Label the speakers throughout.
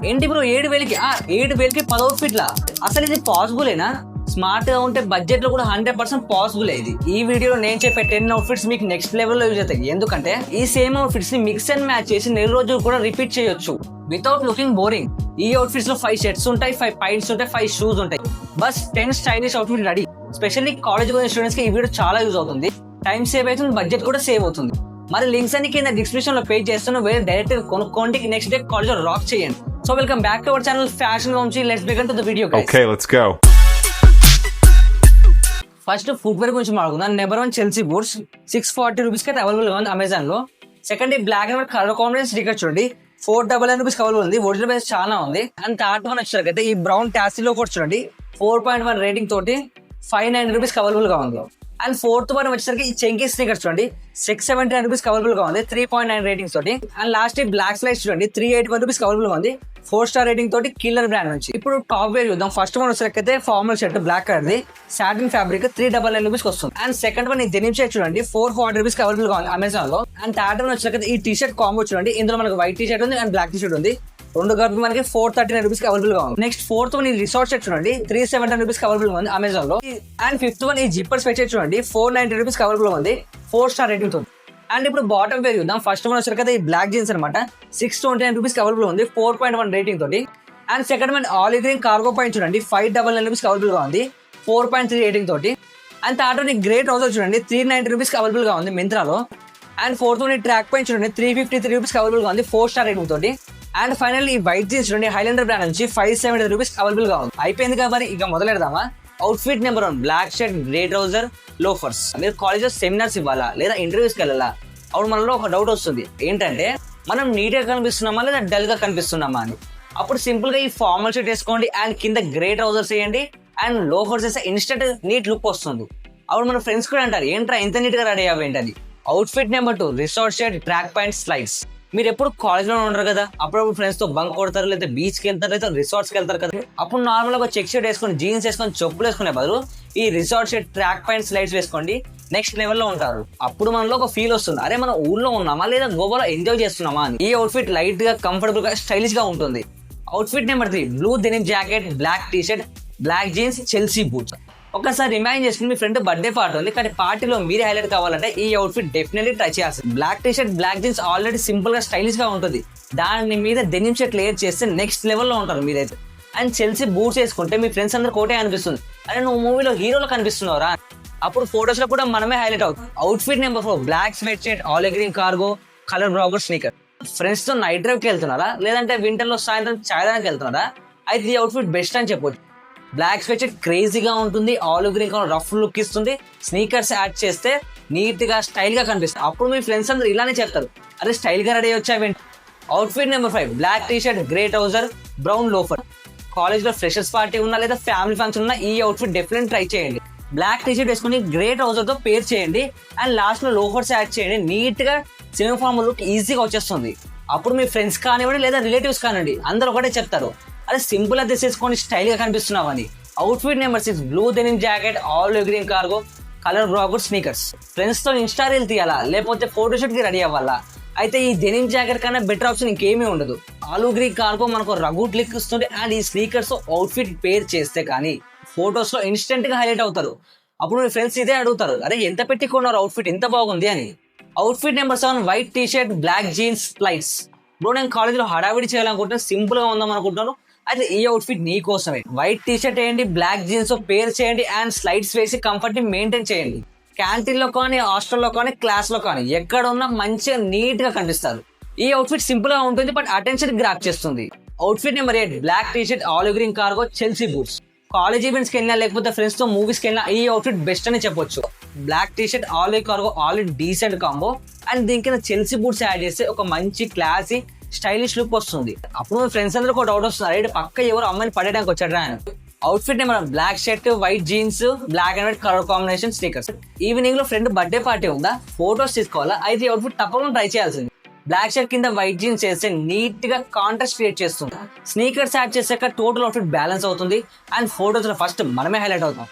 Speaker 1: ఏంటి బ్రో 7,000కి 7,000కి 10 అవుట్ఫిట్లా? అసలు ఇది పాసిబులేనా? స్మార్ట్ గా ఉంటే బడ్జెట్ లో కూడా 100% పాసిబుల్ ఇది. ఈ వీడియోలో నేను చెప్పే 10 అవుట్ఫిట్స్ మీకు నెక్స్ట్ లెవెల్ లో యూజ్ అవుతాయి. ఎందుకంటే ఈ సేమ్ అవుట్ఫిట్స్ ని మిక్స్ అండ్ మ్యాచ్ చేసి నెల రోజులు కూడా రిపీట్ చేయొచ్చు వితౌట్ లుకింగ్ బోరింగ్. ఈ అవుట్ఫిట్స్ లో 5 షర్ట్స్ ఉంటాయి, 5 పాయింట్స్ ఉంటాయి, 5 షూస్ ఉంటాయి. Bus 10 stylish outfit ready. Specially college going students కి ఈ వీడియో చాలా యూజ్ అవుతుంది. టైం సేవ్ అవుతుంది, బడ్జెట్ కూడా సేవ్ అవుతుంది. మరి లింక్స్ అన్ని కింద డిస్క్రిప్షన్ లో పే చేస్తున్నా, వేరే డైరెక్ట్ కొనుక్కోండి, నెక్స్ట్ డే కాలేజ్ లో రాక్ చేయండి. So welcome back to our channel fashion Vamshi. Let's begin to the video guys.
Speaker 2: Okay, let's go.
Speaker 1: First footwear గురించి మాట్లాడుకుందాం. నెంబర్ 1 చెల్సీ బూట్స్ 640 రూపీస్ కి అవైలబుల్ గా ఉంది అమెజాన్ లో. Second black and white colour combination sticker చూడండి, 499 rupees available ఉంది. Original price చాలా ఉంది. అండ్ థర్డ్ వన్ వచ్చేసరికి ఈ బ్రౌన్ టాసీలో కూడా చూడండి, 4.1 రేటింగ్ తోటి 590 రూపీస్ అవైలబుల్ గా ఉంది. అండ్ ఫోర్త్ వన్ వచ్చేసరికి ఈ చెంకీ స్నికర్స్ చూడండి, 679 రూపీస్ అవైలబుల్ గా ఉంది, 3.9 రేటింగ్స్ తోటి. అండ్ లాస్ట్ బ్లాక్ స్లైడ్స్ చూడండి, 381 రూపీస్ అవైలబుల్ గా ఉంది, 4 స్టార్ రేటింగ్ తోటి కిల్లర్ బ్రాండ్ నుంచి. ఇప్పుడు టాప్ వేర్ చూద్దాం. ఫస్ట్ వన్ వచ్చేసరికి ఫార్మల్ షర్ట్ బ్లాక్ కలర్ ది సాటిన్ ఫ్యాబ్రిక్ 399 రూపీస్ వస్తుంది. అండ్ సెకండ్ వన్ ఈ డెనిమ్ షర్ట్ చూడండి, 440 రూపీస్ అవైలబుల్ గా ఉంది అమెజాన్ లో. అండ్ థర్డ్ వన్ వచ్చేసరికి ఈ టీ షర్ట్ కాంబో చూడండి, ఇందులో మనకు వైట్ టీ షర్ట్ ఉంది అండ్ బ్లాక్ టీ షర్ట్ ఉంది. రెండు కలిపి మనకి 439 రూపీస్ అవైలబుల్ గా ఉంది. నెక్స్ట్ ఫోర్త్ వన్ ఈ రిసార్ట్ షర్ట్ చూడండి, 370 రూపీస్ అవైలబుల్ గా ఉంది అమెజాన్ లో. అండ్ ఫిఫ్త్ వన్ ఈ జిప్పర్ స్వెట్ షర్ట్ చూడండి, 490 రూపీస్ అవైలబుల్ గా ఉంది, 4 స్టార్ రేటింగ్ తో. అండ్ ఇప్పుడు బాటమ్ వేర్ చూద్దాం. ఫస్ట్ వన్ వచ్చారు కదా ఈ బ్లాక్ జీన్స్ అనమాట, 629 రూపీస్ అవైలబుల్ ఉంది, 4.1 రేటింగ్ తోటి. And second one olive green cargo pant చూడండి, 599 రూపీస్ అవైలబుల్ గా ఉంది, 4.3 రేటింగ్ తోటి. అండ్ థర్డ్ వన్ ఈ గ్రే ట్రౌజర్ చూడండి, 390 రూపీస్ అవైలబుల్ గా ఉంది మింత్రాలో. అండ్ ఫోర్త్ వన్ ఈ ట్రాక్ పాయింట్ చూడండి, 353 రూపీస్ అవైలబుల్ గా ఉంది, 4 స్టార్ రేటింగ్ తోటి. అండ్ ఫైనల్ ఈ వైట్ జీన్స్ చూడండి, హైలాండర్ బ్రాండ్ నుంచి 570 రూపీస్ అవైలబుల్ గా ఉంది. అయిపోయింది కాబట్టి ఇక మొదలెడదామా. Outfit number 1 black shirt, grey trouser, loafers. మీరు కాలేజ్ లో సెమినార్స్ ఇవ్వాలా లేదా ఇంటర్వ్యూస్కి వెళ్ళాలా? అప్పుడు మనలో ఒక డౌట్ వస్తుంది, ఏంటంటే మనం నీట్ గా కనిపిస్తున్నామా లేదా డల్ గా కనిపిస్తున్నామా అని. అప్పుడు సింపుల్ గా ఈ ఫార్మల్ షర్ట్ వేసుకోండి అండ్ కింద గ్రే ట్రౌజర్స్ వేయండి అండ్ లోఫర్స్ వేస్తే ఇన్స్టెంట్ నీట్ లుక్ వస్తుంది. అప్పుడు మన ఫ్రెండ్స్ కూడా అంటారు, ఏంట్రా ఇంత నీట్ గా రెడీ అవ్వేంటని. Outfit number 2 resort shirt, track pant, slides. మీరు ఎప్పుడు కాలేజ్ లో ఉంటారు కదా, అప్పుడప్పుడు ఫ్రెండ్స్ తో బంక్ కొడతారు, లేదా బీచ్ కి వెళ్తారు, లేదా రిసార్ట్స్ కి వెళ్తారు కదా. అప్పుడు నార్మల్ గా చెక్ షర్ట్ వేసుకొని జీన్స్ వేసుకొని చెప్పులు వేసుకునే బదులు ఈ resort shirt, track pant, slides వేసుకోండి, నెక్స్ట్ లెవెల్ లో ఉంటారు. అప్పుడు మనలో ఒక ఫీల్ వస్తుంది, అరే మనం ఊర్లో ఉన్నామా లేదా గోవాలో ఎంజాయ్ చేస్తున్నామా అని. ఈ అవుట్ఫిట్ లైట్ గా, కంఫర్టబుల్ గా, స్టైలిష్ గా ఉంటుంది. Outfit number 3 blue denim jacket, black T shirt, black jeans, Chelsea boots. ఒకసారి ఇమాజిన్ చేసుకుని మీ ఫ్రెండ్ బర్త్డే పార్టీ ఉంది, కానీ పార్టీలో మీరే హైలైట్ కావాలంటే ఈ అవుట్ఫిట్ డెఫినెట్లీ ట్రై చేయాల్సింది. Black T shirt, black jeans already simple గా, స్టైలిష్ గా ఉంటుంది. దాని మీద డెనిమ్ షర్ట్ లేయర్ చేస్తే నెక్స్ట్ లెవెల్లో ఉంటారు మీరైతే. అండ్ చెల్సీ బూట్స్ వేసుకుంటే మీ ఫ్రెండ్స్ అందరు కోటే అనిపిస్తుంది, అరే నువ్వు మూవీలో హీరోలో కనిపిస్తున్నావురా. అప్పుడు ఫోటోస్ లో కూడా మనమే హైలైట్ అవుతుంది. Outfit number 4 black sweatshirt, olive green cargo, colour brogue sneaker. Friends తో నైట్ డ్రైవ్ కి వెళ్తున్నారా, లేదంటే వింటర్ లో సాయంత్రం చాయ్ దానికి వెళ్తున్నారా, అయితే ఈ అవుట్ఫిట్ బెస్ట్ అని చెప్పొచ్చు. బ్లాక్ స్వెట్ షర్ట్ క్రేజీగా ఉంటుంది, olive green colour rough look ఇస్తుంది, స్నీకర్స్ యాడ్ చేస్తే నీట్ గా, స్టైల్ గా కనిపిస్తుంది. అప్పుడు మీ ఫ్రెండ్స్ అందరూ ఇలానే చెప్తారు, అరే స్టైల్ గా రెడీ వచ్చావేంటి. Outfit number 5 black T shirt, grey trouser, brown loafer. College లో ఫ్రెషర్స్ పార్టీ ఉన్నా లేదా ఫ్యామిలీ ఫంక్షన్ ఉన్నా ఈ అవుట్ఫిట్ డెఫినెట్ ట్రై చేయండి. బ్లాక్ టీ షర్ట్ వేసుకుని గ్రే ట్రౌజర్ తో పేర్ చేయండి అండ్ లాస్ట్ లో లోఫర్స్ యాడ్ చేయండి, నీట్ గా సినిమా ఫార్మల్ లుక్ ఈజీగా వచ్చేస్తుంది. అప్పుడు మీ ఫ్రెండ్స్ కానివ్వండి లేదా రిలేటివ్స్ కానివ్వండి అందరూ ఒకటే చెప్తారు, అరే సింపుల్ గా తీసేసుకొని స్టైల్ గా కనిపిస్తున్నావని. Outfit number 6 blue denim jacket, olive green cargo, colour brogue sneakers. Friends తో ఇన్స్టా రీల్ తీయాలా లేకపోతే ఫోటోషూట్ కి రెడీ అవ్వాలా, అయితే ఈ డెనిమ్ జాకెట్ కన్నా బెటర్ ఆప్షన్ ఇంకేమీ ఉండదు. ఆలివ్ గ్రీన్ కార్గో మనకు రఘుట్ లిక్ ఇస్తుంది అండ్ ఈ స్నీకర్స్ తో అవుట్ఫిట్ పేర్ చేస్తే కానీ ఫోటోస్ లో ఇన్స్టెంట్ గా హైలైట్ అవుతారు. అప్పుడు మీ ఫ్రెండ్స్ ఇదే అడుగుతారు, అరే ఎంత పెట్టి కొన్నారు అవుట్ఫిట్ ఇంత బాగుంది అని. Outfit number 7 white T shirt, black jeans, slides. Bro నేను కాలేజ్ లో హడావిడి చేయాలనుకుంటున్నాను, సింపుల్ గా ఉందాం అనుకుంటున్నాను, అయితే ఈ అవుట్ఫిట్ నీ కోసమే. వైట్ టీ షర్ట్ వేయండి, బ్లాక్ జీన్స్ పేర్ చేయండి అండ్ స్లైడ్స్ వేసి కంఫర్ట్ ని మెయింటైన్ చేయండి. క్యాంటీన్ లో కానీ, హాస్టల్లో కానీ, క్లాస్ లో కానీ ఎక్కడ ఉన్నా మంచిగా నీట్ గా కనిపిస్తారు. ఈ అవుట్ఫిట్ సింపుల్ గా ఉంటుంది బట్ అటెన్షన్ గ్రాప్ చేస్తుంది. Outfit number 8 black T shirt, olive green cargo, Chelsea boots. College ఈవెంట్స్కి వెళ్ళినా లేకపోతే ఫ్రెండ్స్ తో మూవీస్కి వెళ్ళినా ఈ అవుట్ఫిట్ బెస్ట్ అని చెప్పొచ్చు. Black T shirt, olive cargo, olive decent combo and దీని కింద చెల్సీ బూట్స్ యాడ్ చేస్తే ఒక మంచి క్లాసీ, స్టైలిష్ లుక్ వస్తుంది. అప్పుడు మీ ఫ్రెండ్స్ అందరూ ఒక డౌట్ వస్తుంది, రైట్ పక్క ఎవరు అమ్మాయిని పడేయడానికి వచ్చారా అని. Outfit number black shirt, white jeans, black and white colour combination sneakers. Evening లో ఫ్రెండ్ బర్త్డే పార్టీ ఉందా, ఫోటోస్ తీసుకోవాలా, అయితే ఈ అవుట్ఫిట్ తప్పకుండా ట్రై చేయాల్సింది. బ్లాక్ షర్ట్ కింద వైట్ జీన్స్ చేస్తే నీట్ గా కాంట్రాస్ట్ క్రియేట్ చేస్తుంది. స్నీకర్స్ యాడ్ చేసాక టోటల్ అవుట్ఫిట్ బ్యాలెన్స్ అవుతుంది అండ్ ఫోటోస్ లో ఫస్ట్ మనమే హైలైట్ అవుతాం.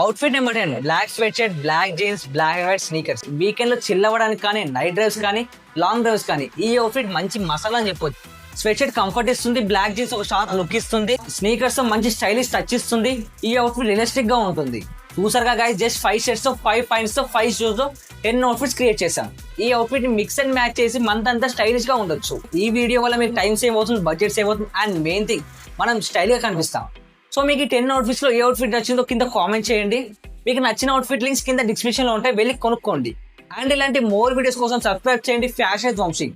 Speaker 1: Outfit number 10 black sweatshirt, black jeans, black and white sneakers. Weekend లో చిల్ అవ్వడానికి కానీ, నైట్ డ్రైవ్స్ కానీ, లాంగ్ డ్రైవ్స్ కానీ ఈ అవుట్ఫిట్ మంచి మసాలా అని చెప్పొచ్చు. స్వెట్ షర్ట్ కంఫర్ట్ ఇస్తుంది, బ్లాక్ జీన్స్ ఒక షార్ప్ లుక్ ఇస్తుంది, స్నీకర్స్ మంచి స్టైలిష్ టచ్ ఇస్తుంది. ఈ అవుట్ఫిట్ రియలిస్టిక్ గా ఉంటుంది. చూసారుగా గైస్, జస్ట్ 5 షర్ట్స్ తో 5 పాయింట్స్ తో 5 షూస్ తో 10 అవుట్ఫిట్స్ క్రియేట్ చేశాం. ఈ అవుట్ఫిట్ ని మిక్స్ అండ్ మ్యాచ్ చేసి మంత్ అంతా స్టైలిష్ గా ఉండొచ్చు. ఈ వీడియో వల్ల మీకు టైం సేవ్ అవుతుంది, బడ్జెట్ సేవ్ అవుతుంది, అండ్ మెయిన్ థింగ్ మనం స్టైల్ గా కనిపిస్తాం. సో మీకు ఈ 10 అవుట్ఫిట్స్ లో ఏ అవుట్ఫిట్ నచ్చిందో కింద కామెంట్ చేయండి. మీకు నచ్చిన అవుట్ఫిట్ లింక్స్ కింద డిస్క్రిప్షన్ లో ఉంటాయి, వెళ్ళి కొనుక్కోండి. అండ్ ఇలాంటి మోర్ వీడియోస్ కోసం సబ్స్క్రైబ్ చేయండి ఫ్యాషన్ వంశీ.